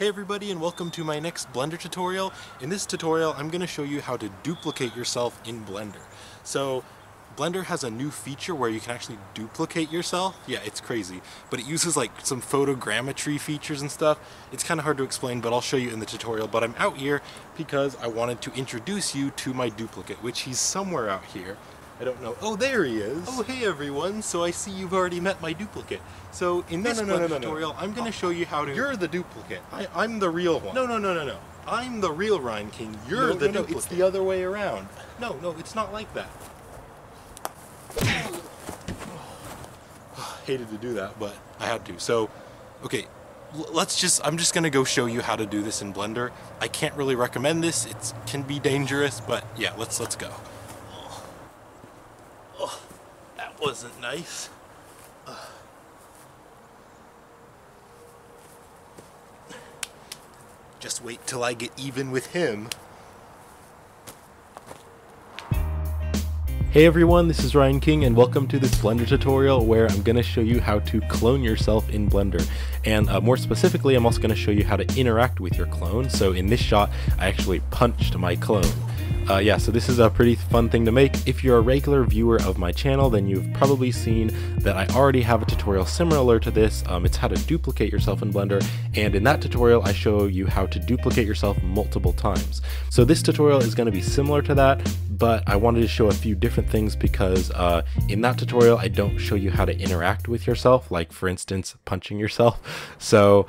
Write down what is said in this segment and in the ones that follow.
Hey everybody, and welcome to my next Blender tutorial. In this tutorial I'm going to show you how to duplicate yourself in Blender. So Blender has a new feature where you can actually duplicate yourself. Yeah, it's crazy, but it uses like some photogrammetry features and stuff. It's kind of hard to explain, but I'll show you in the tutorial. But I'm out here because I wanted to introduce you to my duplicate, which he's somewhere out here. I don't know. Oh, there he is. Oh, hey everyone. So I see you've already met my duplicate. So in this tutorial, I'm going to show you how to... You're the duplicate. I'm the real one. No. I'm the real Ryan King. You're the duplicate. It's the other way around. No, it's not like that. Hated to do that, but I had to. So, okay, I'm just going to go show you how to do this in Blender. I can't really recommend this. It can be dangerous, but yeah, let's go. Oh, that wasn't nice. Just wait till I get even with him. Hey everyone, this is Ryan King and welcome to this Blender tutorial where I'm going to show you how to clone yourself in Blender. And more specifically, I'm also going to show you how to interact with your clone. So in this shot, I actually punched my clone. Yeah, so this is a pretty fun thing to make. If you're a regular viewer of my channel, then you've probably seen that I already have a tutorial similar to this. It's how to duplicate yourself in Blender, and in that tutorial I show you how to duplicate yourself multiple times. So this tutorial is going to be similar to that, but I wanted to show a few different things because in that tutorial I don't show you how to interact with yourself, like for instance punching yourself. So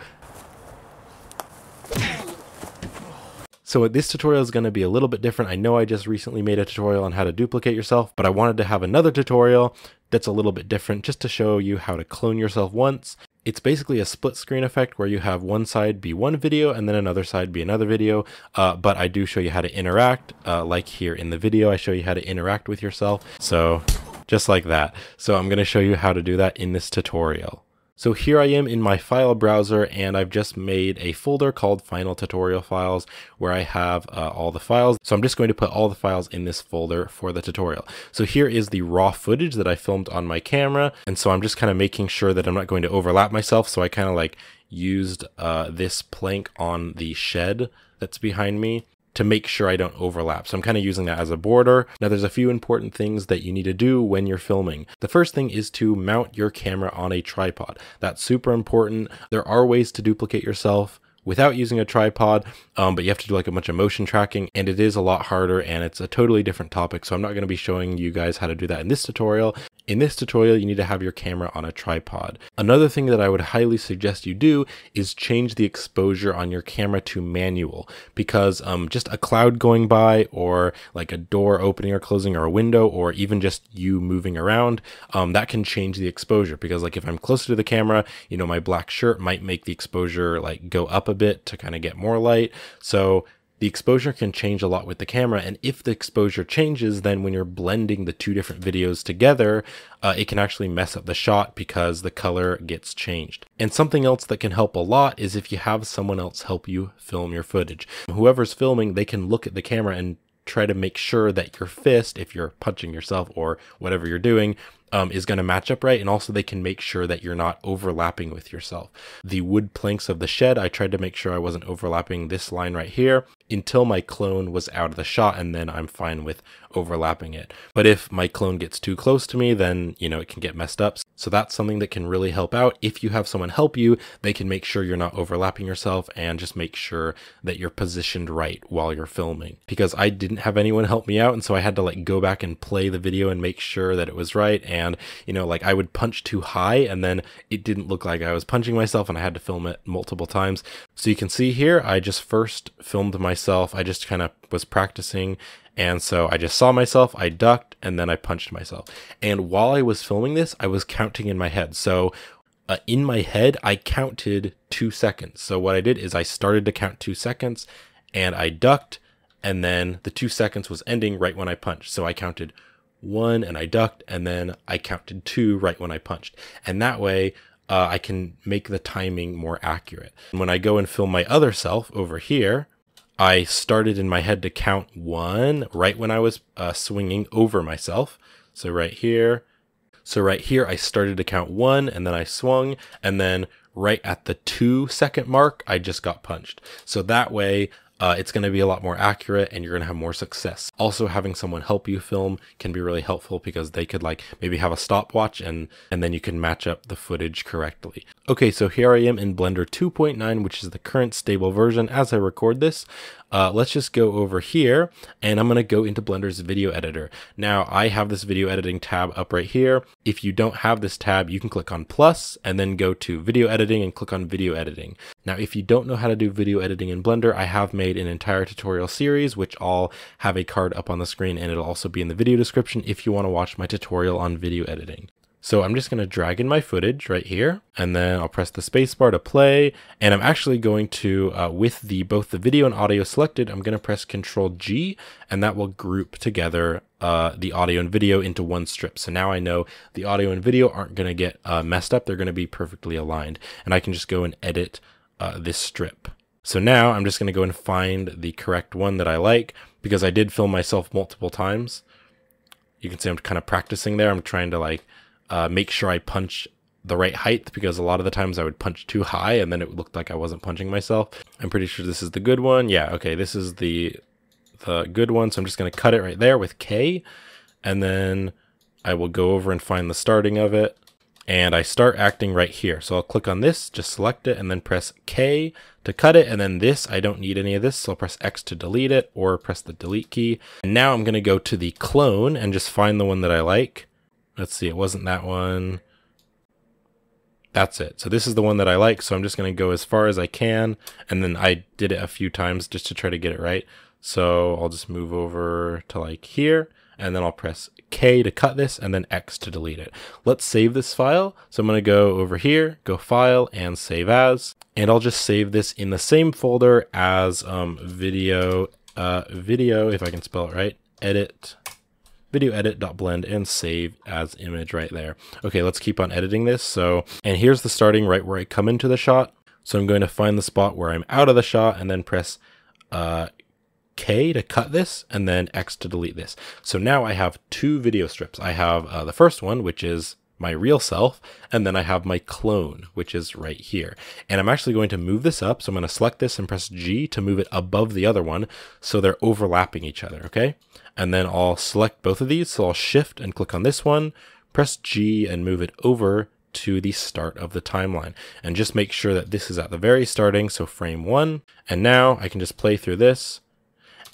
this tutorial is going to be a little bit different. I know I just recently made a tutorial on how to duplicate yourself, but I wanted to have another tutorial that's a little bit different just to show you how to clone yourself once. It's basically a split screen effect where you have one side be one video and then another side be another video, but I do show you how to interact, like here in the video I show you how to interact with yourself, so just like that. So I'm going to show you how to do that in this tutorial. So here I am in my file browser and I've just made a folder called Final Tutorial Files where I have all the files. So I'm just going to put all the files in this folder for the tutorial. So here is the raw footage that I filmed on my camera. And so I'm just kind of making sure that I'm not going to overlap myself. So I kind of like used this plank on the shed that's behind me to make sure I don't overlap. So I'm kind of using that as a border. Now there's a few important things that you need to do when you're filming. The first thing is to mount your camera on a tripod. That's super important. There are ways to duplicate yourself without using a tripod, but you have to do like a bunch of motion tracking, and it is a lot harder and it's a totally different topic. So I'm not going to be showing you guys how to do that in this tutorial. In this tutorial, you need to have your camera on a tripod. Another thing that I would highly suggest you do is change the exposure on your camera to manual, because just a cloud going by or like a door opening or closing or a window or even just you moving around, that can change the exposure, because like if I'm closer to the camera, you know, my black shirt might make the exposure like go up a bit to kind of get more light. So the exposure can change a lot with the camera, and if the exposure changes, then when you're blending the two different videos together, it can actually mess up the shot because the color gets changed. And something else that can help a lot is if you have someone else help you film your footage. Whoever's filming, they can look at the camera and try to make sure that your fist, if you're punching yourself or whatever you're doing, is going to match up right, and also they can make sure that you're not overlapping with yourself. The wood planks of the shed, I tried to make sure I wasn't overlapping this line right here until my clone was out of the shot, and then I'm fine with overlapping it. But if my clone gets too close to me, then you know it can get messed up. So that's something that can really help out. If you have someone help you, they can make sure you're not overlapping yourself and just make sure that you're positioned right while you're filming. Because I didn't have anyone help me out, and so I had to like go back and play the video and make sure that it was right. And you know, like I would punch too high and then it didn't look like I was punching myself, and I had to film it multiple times. So you can see here, I just first filmed myself. I just kind of was practicing. And so I just saw myself, I ducked, and then I punched myself. And while I was filming this, I was counting in my head. So in my head, I counted 2 seconds. So what I did is I started to count 2 seconds and I ducked, and then the 2 seconds was ending right when I punched. So I counted 1 and I ducked, and then I counted 2 right when I punched. And that way I can make the timing more accurate. And when I go and film my other self over here, I started in my head to count 1 right when I was swinging over myself. So right here I started to count 1, and then I swung, and then right at the 2-second mark, I just got punched. So that way, it's going to be a lot more accurate and you're going to have more success. Also, having someone help you film can be really helpful because they could like maybe have a stopwatch and then you can match up the footage correctly. Okay, so here I am in Blender 2.9, which is the current stable version as I record this. Let's just go over here and I'm going to go into Blender's video editor. Now I have this video editing tab up right here. If you don't have this tab, you can click on plus and then go to video editing and click on video editing. Now, if you don't know how to do video editing in Blender, I have made an entire tutorial series, which I'll have a card up on the screen and it'll also be in the video description if you want to watch my tutorial on video editing. So I'm just going to drag in my footage right here, and then I'll press the spacebar to play. And I'm actually going to, with both the video and audio selected, I'm going to press Ctrl G, and that will group together the audio and video into one strip. So now I know the audio and video aren't going to get messed up. They're going to be perfectly aligned. And I can just go and edit this strip. So now I'm just going to go and find the correct one that I like, because I did film myself multiple times. You can see I'm kind of practicing there. I'm trying to like make sure I punch the right height, because a lot of the times I would punch too high and then it looked like I wasn't punching myself. I'm pretty sure this is the good one. Yeah, okay, this is the good one. So I'm just going to cut it right there with K, and then I will go over and find the starting of it. And I start acting right here. So I'll click on this, just select it, and then press K to cut it. And then this, I don't need any of this. So I'll press X to delete it, or press the delete key. And now I'm going to go to the clone and just find the one that I like. Let's see, it wasn't that one. That's it. So this is the one that I like. So I'm just going to go as far as I can. And then I did it a few times just to try to get it right. So I'll just move over to like here, and then I'll press K to cut this, and then X to delete it. Let's save this file. So I'm going to go over here, go File, and Save As. And I'll just save this in the same folder as video, if I can spell it right, edit, video edit.blend, and save as image right there. Okay, let's keep on editing this. So, and here's the starting right where I come into the shot. So I'm going to find the spot where I'm out of the shot and then press K to cut this, and then X to delete this. So now I have two video strips. I have the first one, which is my real self, and then I have my clone, which is right here. And I'm actually going to move this up. So I'm going to select this and press G to move it above the other one, so they're overlapping each other, okay? And then I'll select both of these. So I'll shift and click on this one, press G and move it over to the start of the timeline. And just make sure that this is at the very starting, so frame 1. And now I can just play through this.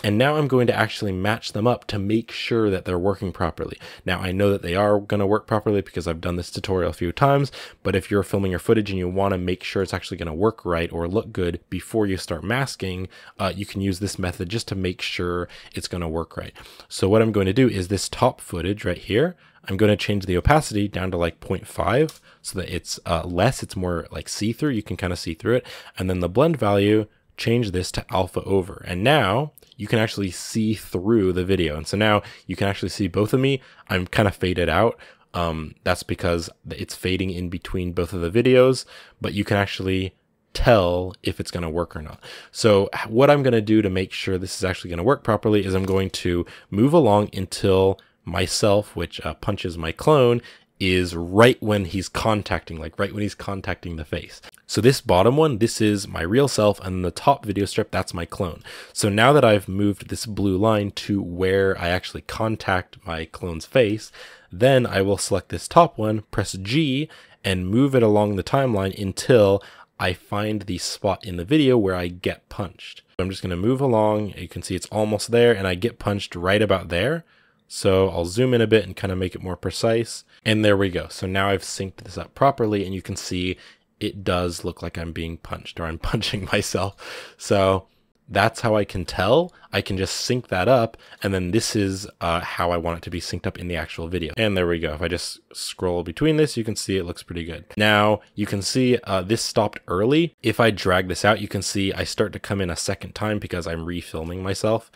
And now I'm going to actually match them up to make sure that they're working properly. Now I know that they are going to work properly because I've done this tutorial a few times, but if you're filming your footage and you want to make sure it's actually going to work right or look good before you start masking, you can use this method just to make sure it's going to work right. So what I'm going to do is this top footage right here, I'm going to change the opacity down to like 0.5 so that it's less, it's more like see-through, you can kind of see through it. And then the blend value, change this to alpha over. And now you can actually see through the video. And so now you can actually see both of me. I'm kind of faded out. That's because it's fading in between both of the videos, but you can actually tell if it's going to work or not. So what I'm going to do to make sure this is actually going to work properly is I'm going to move along until myself, which punches my clone, is right when he's contacting, like right when he's contacting the face. So this bottom one, this is my real self, and the top video strip, that's my clone. So now that I've moved this blue line to where I actually contact my clone's face, then I will select this top one, press G, and move it along the timeline until I find the spot in the video where I get punched. I'm just going to move along. You can see it's almost there, and I get punched right about there. So I'll zoom in a bit and kind of make it more precise. And there we go. So now I've synced this up properly, and you can see it does look like I'm being punched, or I'm punching myself. So that's how I can tell. I can just sync that up, and then this is how I want it to be synced up in the actual video. And there we go. If I just scroll between this, you can see it looks pretty good. Now you can see this stopped early. If I drag this out, you can see I start to come in a second time because I'm refilming myself.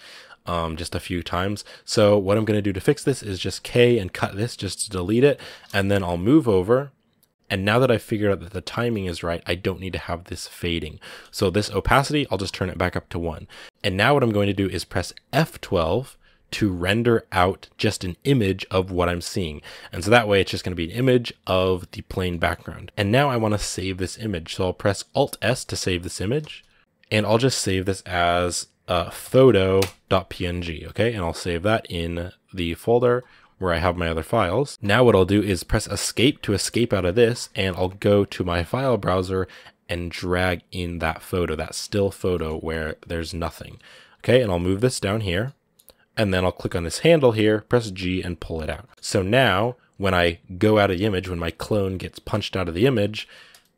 Just a few times. So what I'm going to do to fix this is just K and cut this just to delete it. And then I'll move over. And now that I've figured out that the timing is right, I don't need to have this fading. So this opacity, I'll just turn it back up to 1. And now what I'm going to do is press F12 to render out just an image of what I'm seeing. And so that way it's just going to be an image of the plain background. And now I want to save this image. So I'll press Alt S to save this image, and I'll just save this as photo.png, okay? And I'll save that in the folder where I have my other files. Now what I'll do is press escape to escape out of this, and I'll go to my file browser and drag in that photo, that still photo where there's nothing. Okay, and I'll move this down here, and then I'll click on this handle here, press G and pull it out. So now when I go out of the image, when my clone gets punched out of the image,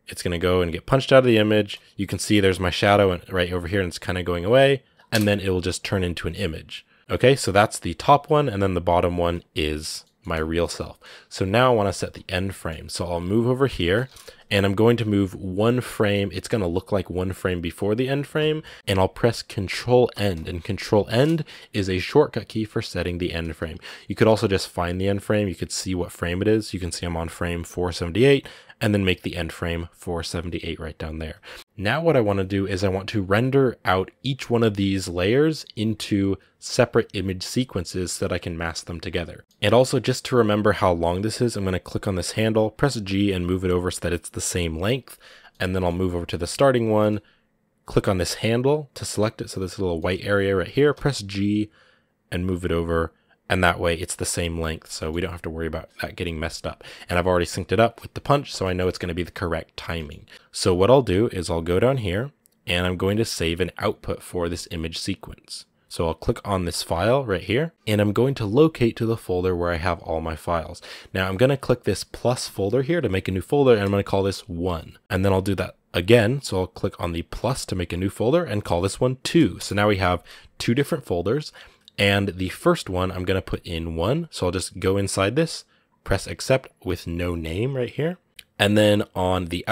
it's gonna go and get punched out of the image. You can see there's my shadow right over here, and it's kind of going away, and then it will just turn into an image. Okay, so that's the top one, and then the bottom one is my real self. So now I want to set the end frame. So I'll move over here, and I'm going to move one frame. It's going to look like one frame before the end frame, and I'll press Control End, and Control End is a shortcut key for setting the end frame. You could also just find the end frame. You could see what frame it is. You can see I'm on frame 478, and then make the end frame 478 right down there. Now what I want to do is I want to render out each one of these layers into separate image sequences so that I can mask them together. And also, just to remember how long this is, I'm going to click on this handle, press G and move it over so that it's the same length. And then I'll move over to the starting one, click on this handle to select it. So this little white area right here, press G and move it over. And that way it's the same length, so we don't have to worry about that getting messed up. And I've already synced it up with the punch, so I know it's going to be the correct timing. So what I'll do is I'll go down here, and I'm going to save an output for this image sequence. So I'll click on this file right here, and I'm going to locate to the folder where I have all my files. Now I'm going to click this plus folder here to make a new folder, and I'm going to call this 1. And then I'll do that again, so I'll click on the plus to make a new folder and call this one 2. So now we have 2 different folders. And the first one I'm going to put in 1. So I'll just go inside this, press accept with no name right here. And then on the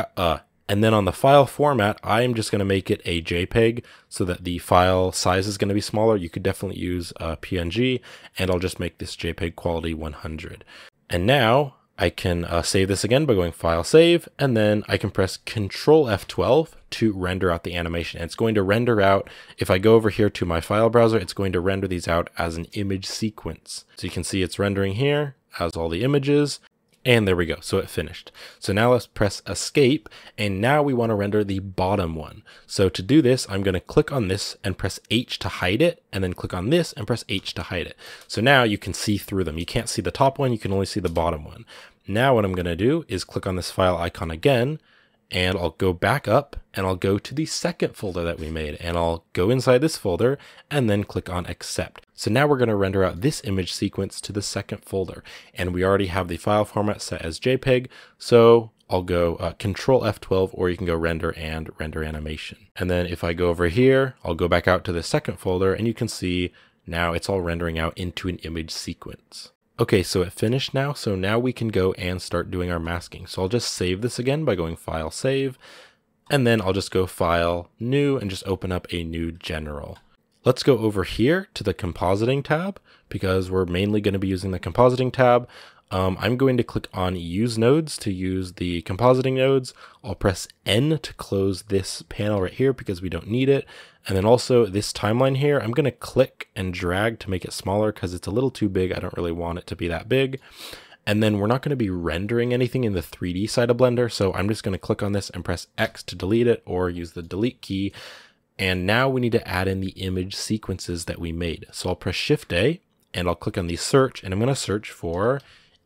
file format, I'm just going to make it a JPEG so that the file size is going to be smaller. You could definitely use PNG, and I'll just make this JPEG quality 100. And now I can save this again by going File Save, and then I can press Control F12 to render out the animation. And it's going to render out, if I go over here to my file browser, it's going to render these out as an image sequence. So you can see it's rendering here as all the images, and there we go, so it finished. So now let's press Escape, and now we want to render the bottom one. So to do this, I'm going to click on this and press H to hide it, and then click on this and press H to hide it. So now you can see through them. You can't see the top one, you can only see the bottom one. Now what I'm going to do is click on this file icon again, and I'll go back up, and I'll go to the second folder that we made, and I'll go inside this folder and then click on Accept. So now we're going to render out this image sequence to the second folder, and we already have the file format set as JPEG, so I'll go Control F12, or you can go Render and Render Animation. And then if I go over here, I'll go back out to the second folder, and you can see now it's all rendering out into an image sequence. Okay, so it finished now, so now we can go and start doing our masking. So I'll just save this again by going File, Save, and then I'll just go File, New, and just open up a new general. Let's go over here to the Compositing tab, because we're mainly going to be using the Compositing tab. I'm going to click on Use Nodes to use the compositing nodes. I'll press N to close this panel right here because we don't need it. And then also this timeline here, I'm going to click and drag to make it smaller because it's a little too big. I don't really want it to be that big. And then we're not going to be rendering anything in the 3D side of Blender. So I'm just going to click on this and press X to delete it, or use the delete key. And now we need to add in the image sequences that we made. So I'll press Shift A, and I'll click on the search, and I'm going to search for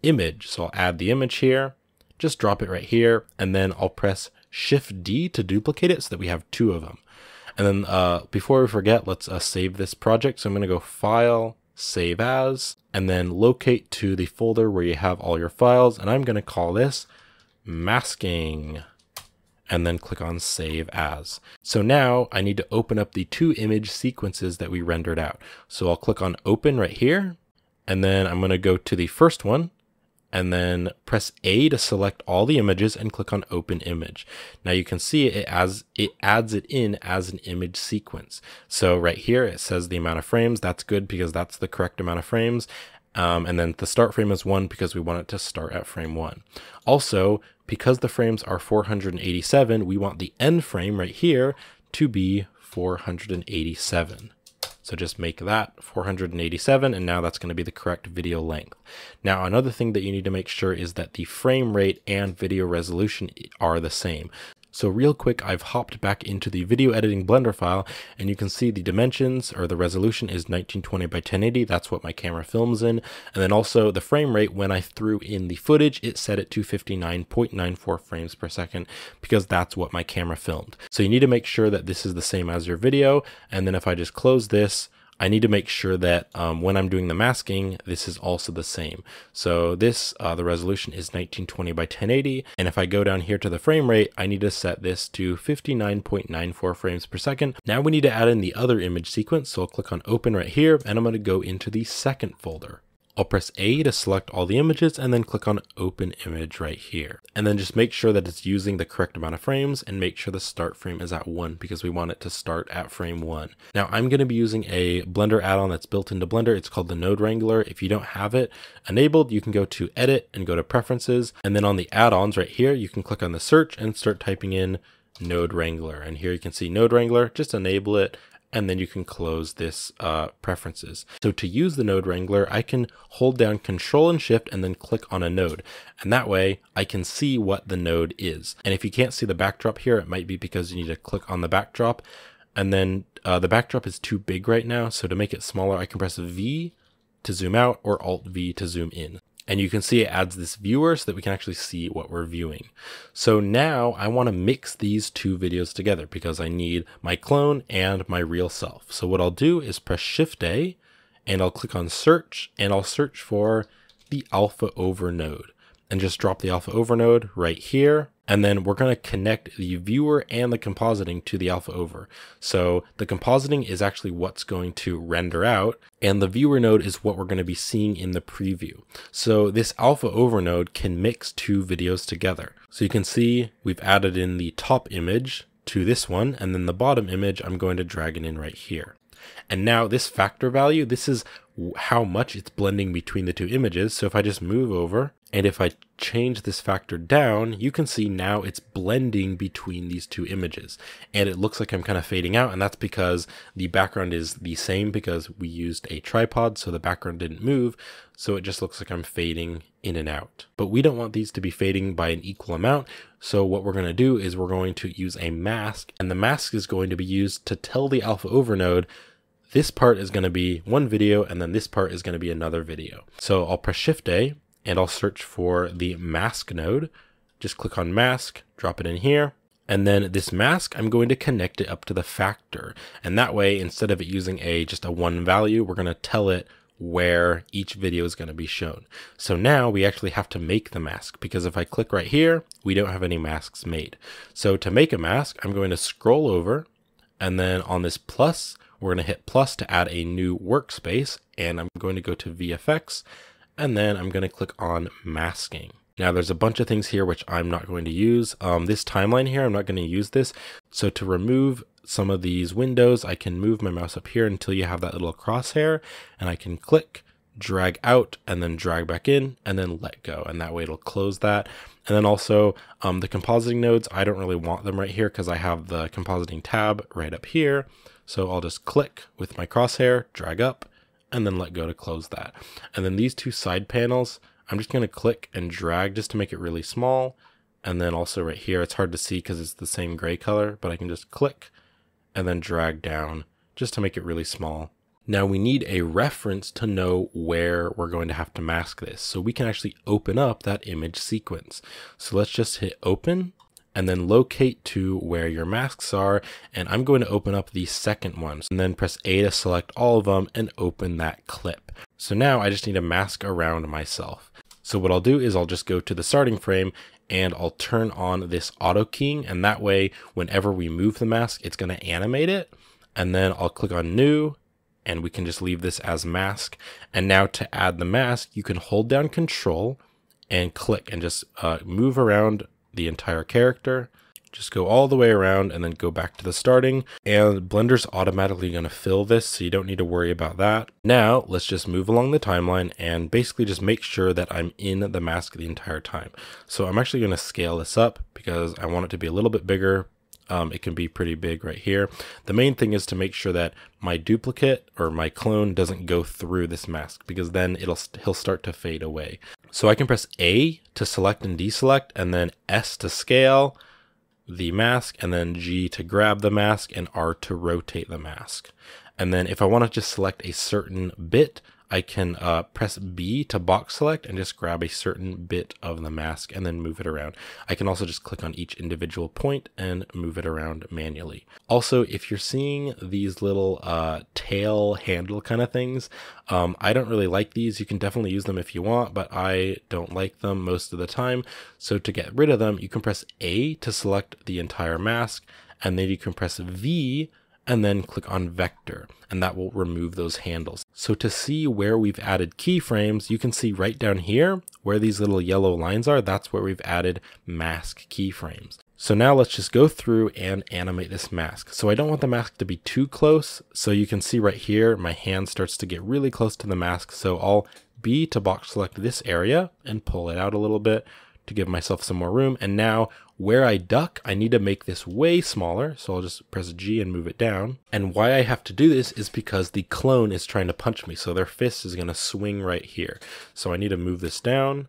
image. So I'll add the image here, just drop it right here, and then I'll press Shift D to duplicate it so that we have 2 of them. And then before we forget, let's save this project. So I'm going to go File, Save As, and then locate to the folder where you have all your files, and I'm going to call this Masking, and then click on Save As. So now I need to open up the 2 image sequences that we rendered out. So I'll click on Open right here, and then I'm going to go to the first one, and then press A to select all the images and click on Open Image. Now you can see it adds it in as an image sequence. So right here it says the amount of frames. That's good because that's the correct amount of frames. And then the start frame is 1 because we want it to start at frame 1. Also, because the frames are 487, we want the end frame right here to be 487. So just make that 487, and now that's going to be the correct video length. Now, another thing that you need to make sure is that the frame rate and video resolution are the same. So real quick, I've hopped back into the video editing Blender file, and you can see the dimensions, or the resolution, is 1920 by 1080. That's what my camera films in. And then also the frame rate, when I threw in the footage, it set it to 59.94 frames per second, because that's what my camera filmed. So you need to make sure that this is the same as your video. And then if I just close this, I need to make sure that when I'm doing the masking, this is also the same. So this, the resolution is 1920 by 1080. And if I go down here to the frame rate, I need to set this to 59.94 frames per second. Now we need to add in the other image sequence. So I'll click on open right here, and I'm going to go into the second folder. I'll press A to select all the images and then click on open image right here. And then just make sure that it's using the correct amount of frames, and make sure the start frame is at 1 because we want it to start at frame 1. Now I'm going to be using a Blender add-on that's built into Blender. It's called the Node Wrangler. If you don't have it enabled, you can go to edit and go to preferences. And then on the add-ons right here, you can click on the search and start typing in Node Wrangler. And here you can see Node Wrangler, just enable it. And then you can close this preferences. So to use the Node Wrangler, I can hold down Control and Shift and then click on a node. And that way I can see what the node is. And if you can't see the backdrop here, it might be because you need to click on the backdrop. And then the backdrop is too big right now. So to make it smaller, I can press V to zoom out or Alt V to zoom in. And you can see it adds this viewer so that we can actually see what we're viewing. So now I want to mix these two videos together because I need my clone and my real self. So what I'll do is press Shift A, and I'll click on search, and I'll search for the alpha over node, and just drop the alpha over node right here. And then we're going to connect the viewer and the compositing to the alpha over. So the compositing is actually what's going to render out, and the viewer node is what we're going to be seeing in the preview. So this alpha over node can mix two videos together. So you can see we've added in the top image to this one, and then the bottom image, I'm going to drag it in right here. And now this factor value, this is how much it's blending between the two images. So if I just move over, and if I change this factor down, you can see now it's blending between these two images. And it looks like I'm kind of fading out, and that's because the background is the same because we used a tripod, so the background didn't move. So it just looks like I'm fading in and out. But we don't want these to be fading by an equal amount. So what we're going to do is we're going to use a mask, and the mask is going to be used to tell the alpha over node this part is going to be one video, and then this part is going to be another video. So I'll press Shift A, and I'll search for the mask node. Just click on mask, drop it in here. And then this mask, I'm going to connect it up to the factor. And that way, instead of it using just a one value, we're going to tell it where each video is going to be shown. So now we actually have to make the mask, because if I click right here, we don't have any masks made. So to make a mask, I'm going to scroll over, and then on this plus, we're going to hit plus to add a new workspace, and I'm going to go to VFX, and then I'm going to click on masking. Now there's a bunch of things here which I'm not going to use. This timeline here, I'm not going to use this. So to remove some of these windows, I can move my mouse up here until you have that little crosshair, and I can click, drag out, and then drag back in, and then let go. And that way it'll close that. And then also the compositing nodes, I don't really want them right here because I have the compositing tab right up here. So I'll just click with my crosshair, drag up, and then let go to close that. And then these two side panels, I'm just going to click and drag just to make it really small. And then also right here, it's hard to see because it's the same gray color, but I can just click and then drag down just to make it really small. Now we need a reference to know where we're going to have to mask this. So we can actually open up that image sequence. So let's just hit open, and then locate to where your masks are. And I'm going to open up the second one, and then press A to select all of them and open that clip. So now I just need to mask around myself. So what I'll do is I'll just go to the starting frame, and I'll turn on this auto keying, and that way whenever we move the mask, it's going to animate it. And then I'll click on new, and we can just leave this as mask. And now to add the mask, you can hold down Control and click and just move around the entire character. Just go all the way around and then go back to the starting, and Blender's automatically going to fill this, so you don't need to worry about that. Now let's just move along the timeline and basically just make sure that I'm in the mask the entire time. So I'm actually going to scale this up because I want it to be a little bit bigger. it can be pretty big right here. The main thing is to make sure that my duplicate or my clone doesn't go through this mask, because then he'll start to fade away. So I can press A to select and deselect, and then S to scale the mask, and then G to grab the mask, and R to rotate the mask. And then if I want to just select a certain bit, I can press B to box select and just grab a certain bit of the mask and then move it around. I can also just click on each individual point and move it around manually. Also, if you're seeing these little tail handle kind of things, I don't really like these. You can definitely use them if you want, but I don't like them most of the time. So to get rid of them, you can press A to select the entire mask, and then you can press V and then click on vector, and that will remove those handles. So to see where we've added keyframes, you can see right down here where these little yellow lines are, that's where we've added mask keyframes. So now let's just go through and animate this mask. So I don't want the mask to be too close. So you can see right here, my hand starts to get really close to the mask. So I'll B to box select this area and pull it out a little bit to give myself some more room. And now where I duck, I need to make this way smaller. So I'll just press G and move it down. And why I have to do this is because the clone is trying to punch me. So their fist is going to swing right here. So I need to move this down.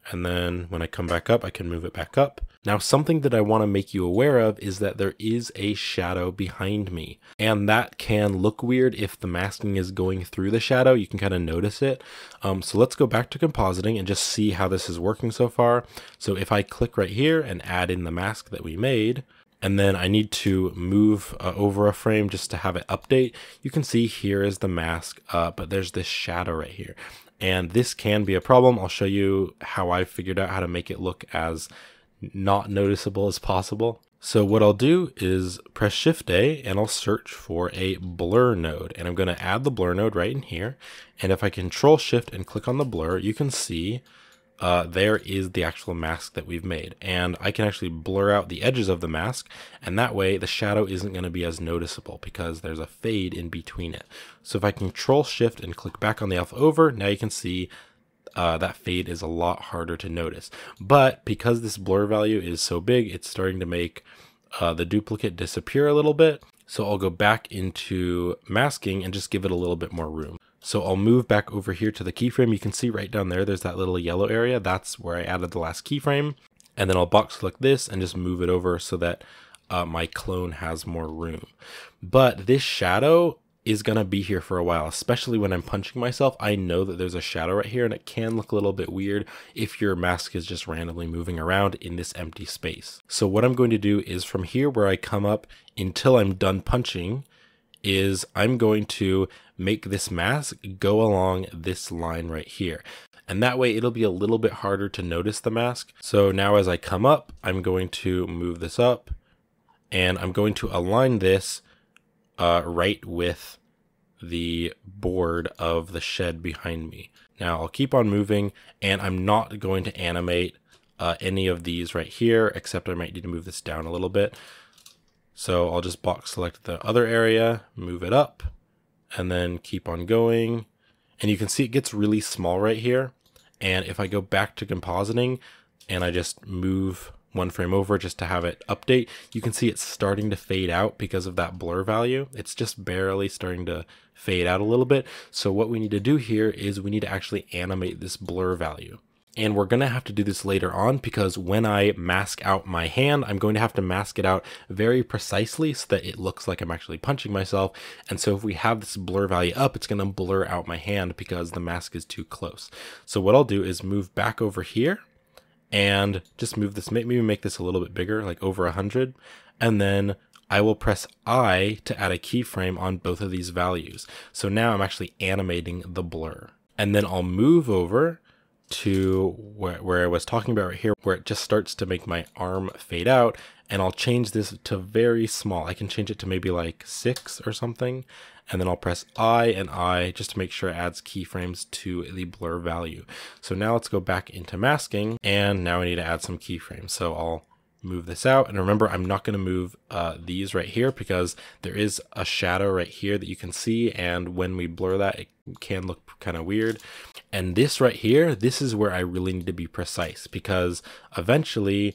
And then when I come back up, I can move it back up. Now, something that I want to make you aware of is that there is a shadow behind me, and that can look weird if the masking is going through the shadow. You can kind of notice it. So let's go back to compositing and just see how this is working so far. So if I click right here and add in the mask that we made, and then I need to move over a frame just to have it update, you can see here is the mask, but there's this shadow right here. And this can be a problem. I'll show you how I figured out how to make it look as not noticeable as possible. So what I'll do is press Shift A and I'll search for a blur node, and I'm going to add the blur node right in here. And if I Control Shift and click on the blur, you can see there is the actual mask that we've made, and I can actually blur out the edges of the mask, and that way the shadow isn't going to be as noticeable because there's a fade in between it. So if I Control Shift and click back on the alpha over, now you can see that fade is a lot harder to notice. But because this blur value is so big, it's starting to make the duplicate disappear a little bit. So I'll go back into masking and just give it a little bit more room. So I'll move back over here to the keyframe. You can see right down there, there's that little yellow area. That's where I added the last keyframe. And then I'll box select this and just move it over so that my clone has more room. But this shadow is going to be here for a while, especially when I'm punching myself. I know that there's a shadow right here, and it can look a little bit weird if your mask is just randomly moving around in this empty space. So what I'm going to do is from here where I come up until I'm done punching is I'm going to make this mask go along this line right here. And that way it'll be a little bit harder to notice the mask. So now as I come up, I'm going to move this up and I'm going to align this right with the board of the shed behind me. Now I'll keep on moving, and I'm not going to animate any of these right here, except I might need to move this down a little bit. So I'll just box select the other area, move it up, and then keep on going. And you can see it gets really small right here. And if I go back to compositing and I just move one frame over just to have it update, you can see it's starting to fade out because of that blur value. It's just barely starting to fade out a little bit. So what we need to do here is we need to actually animate this blur value. And we're going to have to do this later on because when I mask out my hand, I'm going to have to mask it out very precisely so that it looks like I'm actually punching myself. And so if we have this blur value up, it's going to blur out my hand because the mask is too close. So what I'll do is move back over here and just move this, maybe make this a little bit bigger, like over 100. And then I will press I to add a keyframe on both of these values. So now I'm actually animating the blur. And then I'll move over to where I was talking about right here, where it just starts to make my arm fade out, and I'll change this to very small. I can change it to maybe like 6 or something, and then I'll press I and I just to make sure it adds keyframes to the blur value. So now let's go back into masking, and now I need to add some keyframes. So I'll move this out, and remember I'm not going to move these right here because there is a shadow right here that you can see, and when we blur that it can look kind of weird. And this right here, this is where I really need to be precise because eventually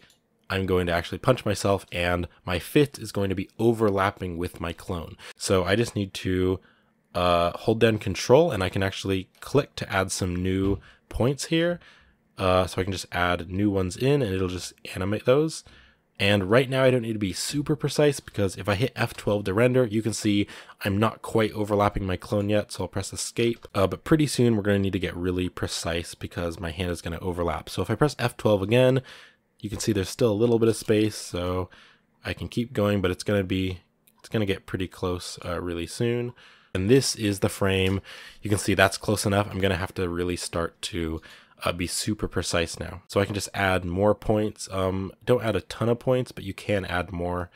I'm going to actually punch myself, and my fit is going to be overlapping with my clone. So I just need to hold down Control, and I can actually click to add some new points here. So I can just add new ones in, and it'll just animate those. And right now I don't need to be super precise, because if I hit F12 to render, you can see I'm not quite overlapping my clone yet, so I'll press Escape. But pretty soon we're going to need to get really precise because my hand is going to overlap. So if I press F12 again, you can see there's still a little bit of space, so I can keep going, but it's going to get pretty close really soon. And this is the frame. You can see that's close enough. I'm going to have to really start to be super precise now. So I can just add more points. Don't add a ton of points, but you can add more.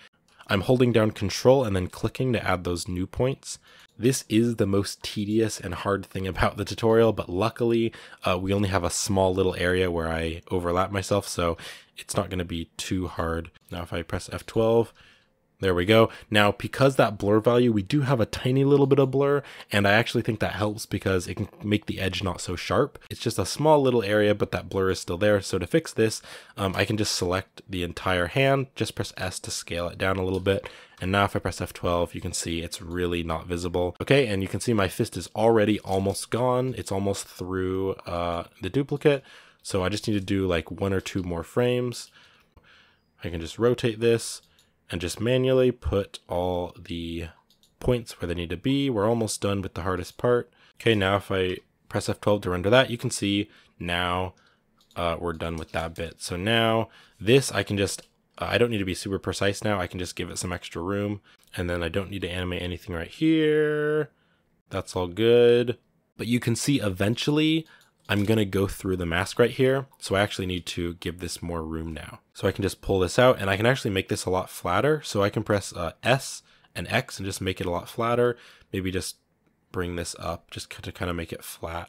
I'm holding down Control and then clicking to add those new points. This is the most tedious and hard thing about the tutorial, but luckily we only have a small little area where I overlap myself, so it's not going to be too hard. Now if I press F12, there we go. Now, because that blur value, we do have a tiny little bit of blur, and I actually think that helps because it can make the edge not so sharp. It's just a small little area, but that blur is still there. So to fix this, I can just select the entire hand, just press S to scale it down a little bit. And now if I press F12, you can see it's really not visible. Okay, and you can see my fist is already almost gone. It's almost through the duplicate. So I just need to do like 1 or 2 more frames. I can just rotate this and just manually put all the points where they need to be. We're almost done with the hardest part. Okay, now if I press F12 to render that, you can see now we're done with that bit. So now this, I can just, I don't need to be super precise now. I can just give it some extra room, and then I don't need to animate anything right here. That's all good. But you can see eventually I'm going to go through the mask right here. So I actually need to give this more room now. So I can just pull this out, and I can actually make this a lot flatter. So I can press S and X and just make it a lot flatter. Maybe just bring this up just to kind of make it flat.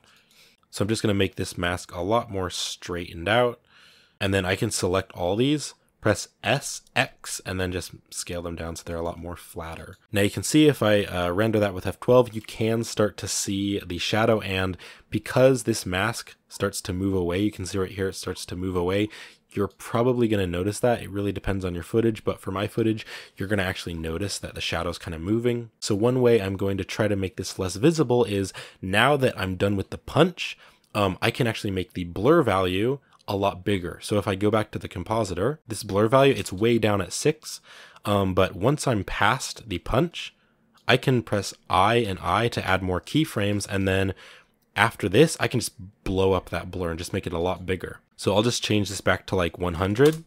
So I'm just going to make this mask a lot more straightened out. And then I can select all these, press S, X, and then just scale them down so they're a lot more flatter. Now you can see if I render that with F12, you can start to see the shadow, and because this mask starts to move away, you can see right here it starts to move away. You're probably going to notice that. It really depends on your footage, but for my footage, you're going to actually notice that the shadow's kind of moving. So one way I'm going to try to make this less visible is, now that I'm done with the punch, I can actually make the blur value a lot bigger. So if I go back to the compositor, this blur value, it's way down at 6. But once I'm past the punch, I can press I and I to add more keyframes. And then after this, I can just blow up that blur and just make it a lot bigger. So I'll just change this back to like 100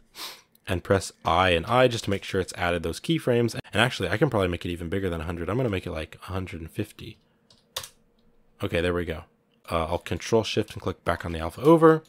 and press I and I just to make sure it's added those keyframes. And actually, I can probably make it even bigger than 100. I'm going to make it like 150. Okay, there we go. I'll Control Shift and click back on the alpha over.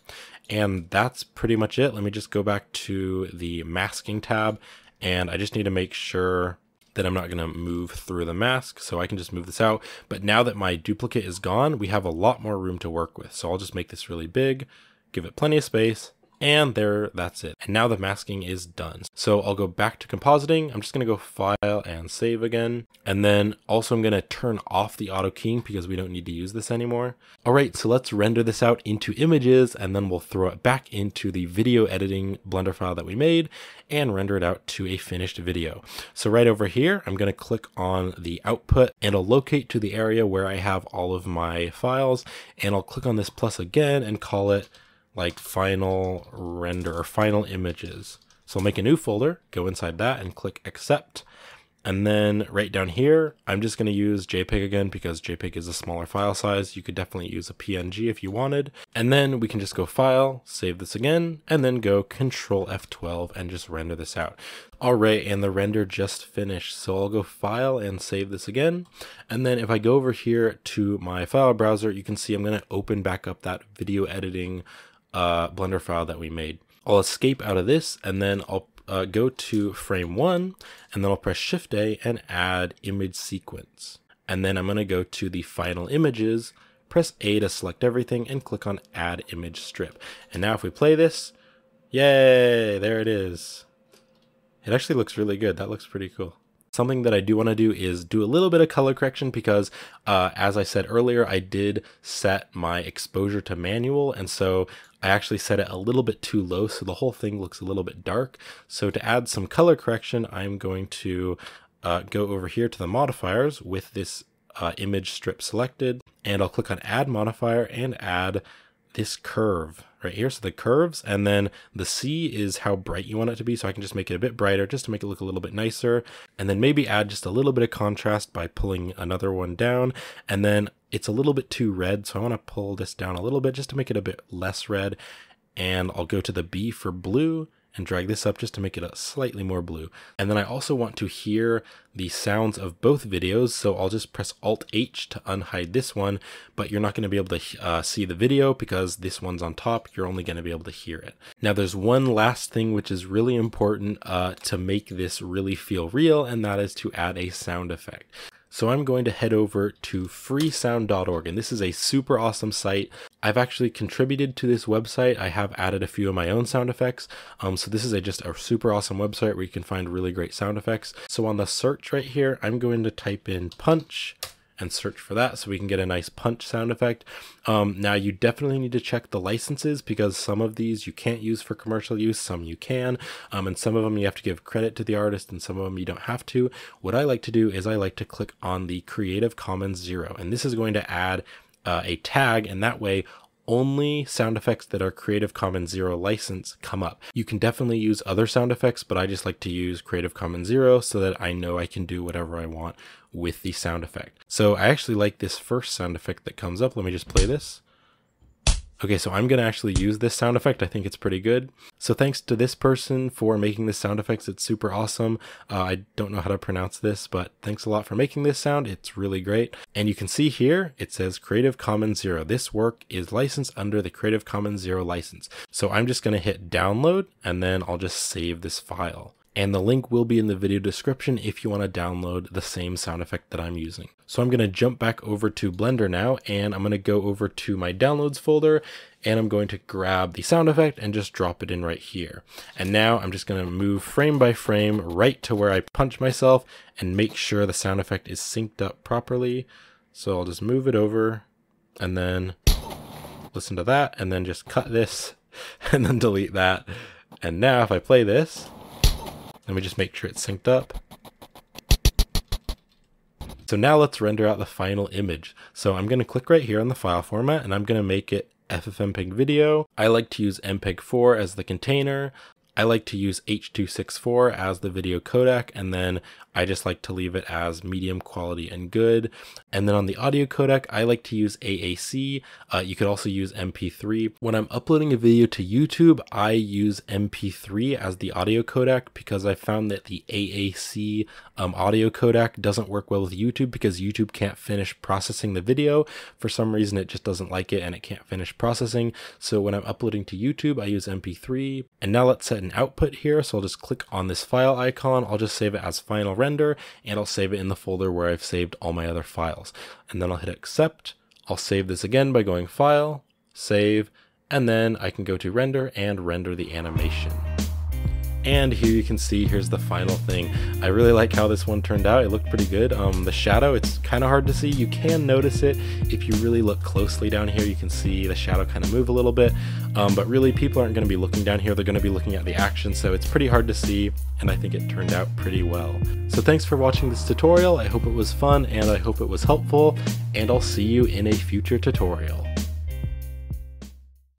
And that's pretty much it. Let me just go back to the masking tab, and I just need to make sure that I'm not going to move through the mask, so I can just move this out. But now that my duplicate is gone, we have a lot more room to work with. So I'll just make this really big, give it plenty of space, and there, that's it. And now the masking is done. So I'll go back to compositing. I'm just going to go File and Save again. And then also I'm going to turn off the auto keying because we don't need to use this anymore. All right, so let's render this out into images, and then we'll throw it back into the video editing Blender file that we made and render it out to a finished video. So right over here, I'm going to click on the output, and I'll locate to the area where I have all of my files, and I'll click on this plus again and call it like final render or final images. So I'll make a new folder, go inside that and click accept. And then right down here, I'm just going to use JPEG again because JPEG is a smaller file size. You could definitely use a PNG if you wanted. And then we can just go File, save this again, and then go Control F12 and just render this out. All right, and the render just finished. So I'll go File and save this again. And then if I go over here to my file browser, you can see I'm going to open back up that video editing Blender file that we made. I'll escape out of this, and then I'll go to frame 1, and then I'll press Shift A and add image sequence. And then I'm going to go to the final images, press A to select everything, and click on add image strip. And now if we play this, yay, there it is. It actually looks really good. That looks pretty cool. Something that I do want to do is do a little bit of color correction because as I said earlier, I did set my exposure to manual, and so I actually set it a little bit too low, so the whole thing looks a little bit dark. So to add some color correction, I'm going to go over here to the modifiers with this image strip selected, and I'll click on add modifier and add this curve right here. So the curves, and then the C is how bright you want it to be. So I can just make it a bit brighter just to make it look a little bit nicer. And then maybe add just a little bit of contrast by pulling another one down. And then it's a little bit too red, so I want to pull this down a little bit just to make it a bit less red. And I'll go to the B for blue and drag this up just to make it a slightly more blue. And then I also want to hear the sounds of both videos, so I'll just press Alt-H to unhide this one, but you're not going to be able to see the video because this one's on top. You're only going to be able to hear it. Now there's one last thing which is really important to make this really feel real, and that is to add a sound effect. So I'm going to head over to freesound.org, and this is a super awesome site. I've actually contributed to this website. I have added a few of my own sound effects. So this is just a super awesome website where you can find really great sound effects. So on the search right here, I'm going to type in punch and search for that so we can get a nice punch sound effect. Now you definitely need to check the licenses because some of these you can't use for commercial use, some you can, and some of them you have to give credit to the artist and some of them you don't have to. What I like to do is I like to click on the Creative Commons 0, and this is going to add a tag, and that way only sound effects that are Creative Commons 0 license come up. You can definitely use other sound effects, but I just like to use Creative Commons 0 so that I know I can do whatever I want with the sound effect. So I actually like this first sound effect that comes up. Let me just play this. Okay, so I'm going to actually use this sound effect. I think it's pretty good. So thanks to this person for making this sound effects. It's super awesome. I don't know how to pronounce this, but thanks a lot for making this sound. It's really great. And you can see here, it says Creative Commons 0. This work is licensed under the Creative Commons 0 license. So I'm just going to hit download, and then I'll just save this file. And the link will be in the video description if you want to download the same sound effect that I'm using. So I'm going to jump back over to Blender now, and I'm going to go over to my downloads folder, and I'm going to grab the sound effect and just drop it in right here. And now I'm just going to move frame by frame right to where I punch myself and make sure the sound effect is synced up properly. So I'll just move it over and then listen to that, and then just cut this and then delete that. And now if I play this, let me just make sure it's synced up. So now let's render out the final image. So I'm going to click right here on the file format, and I'm going to make it FFmpeg video. I like to use MPEG-4 as the container. I like to use H.264 as the video codec, and then I just like to leave it as medium quality and good. And then on the audio codec, I like to use AAC. You could also use MP3. When I'm uploading a video to YouTube, I use MP3 as the audio codec because I found that the AAC audio codec doesn't work well with YouTube because YouTube can't finish processing the video. For some reason, it just doesn't like it and it can't finish processing. So when I'm uploading to YouTube, I use MP3. And now let's set an output here. So I'll just click on this file icon. I'll just save it as final render, and I'll save it in the folder where I've saved all my other files. And then I'll hit accept. I'll save this again by going file, save, and then I can go to render and render the animation. And here you can see, here's the final thing. I really like how this one turned out. It looked pretty good. The shadow, it's kind of hard to see. You can notice it if you really look closely down here. You can see the shadow kind of move a little bit, but really people aren't going to be looking down here. They're going to be looking at the action, so it's pretty hard to see, and I think it turned out pretty well. So thanks for watching this tutorial. I hope it was fun, and I hope it was helpful, and I'll see you in a future tutorial.